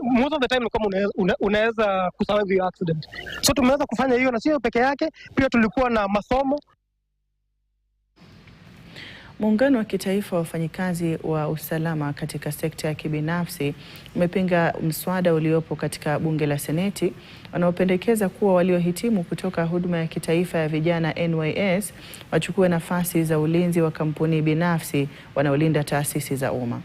most of the time kama unaweza kusurvive your accident. So tumeweza kufanya hiyo, na sio peke yake, pia tulikuwa na masomo. Muungano wa kitaifa wa wafanyikazi wa usalama katika sekta ya kibinafsi umepinga mswada uliopo katika bunge la Seneti wanaopendekeza kuwa waliohitimu kutoka huduma ya kitaifa ya vijana NYS wachukue nafasi za ulinzi wa kampuni binafsi wanaolinda taasisi za umma.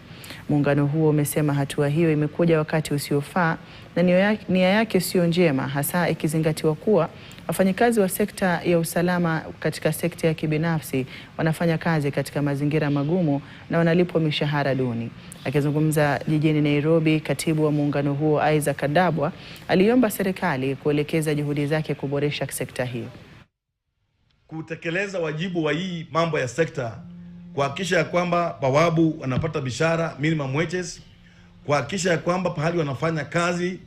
Muungano huo umesema hatua hiyo imekuja wakati usiofaa na nia yake sio njema, hasa ikizingatiwa kuwa wafanyikazi wa sekta ya usalama katika sekta ya kibinafsi wanafanya kazi katika mazingira magumu na wanalipwa mishahara duni. Akizungumza jijini Nairobi, katibu wa muungano huo Isaac Adabwa aliomba serikali kuelekeza juhudi zake kuboresha sekta hiyo. Kutekeleza wajibu wa hii mambo ya sekta, kuhakikisha ya kwamba bawabu wanapata bishara minimum wages, kuhakikisha ya kwamba pahali wanafanya kazi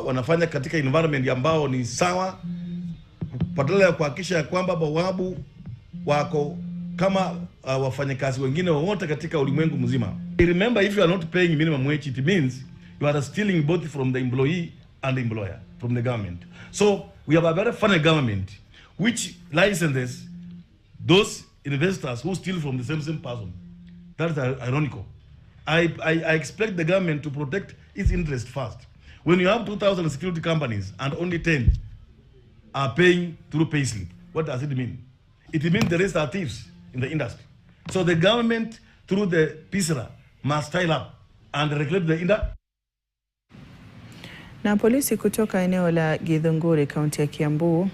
wanafanya katika environment ambao ni sawa, badala ya kuhakikisha ya kwamba bawabu wako kama wafanyakazi wengine wote katika ulimwengu mzima. Remember, if you are not paying minimum wage, it means you are stealing both from the employee and the employer, from the government. So we have a very funny government which licenses those investors who steal from the same person. That is ironical. I expect the government to protect its interest first. When you have 2,000 security companies and only 10 are paying through payslip, what does it mean? It means the rest are thieves in the industry. So the government, through the PISRA, must style up and regulate the industry. Na polisi kutoka eneo la Githunguri, kaunti ya Kiambu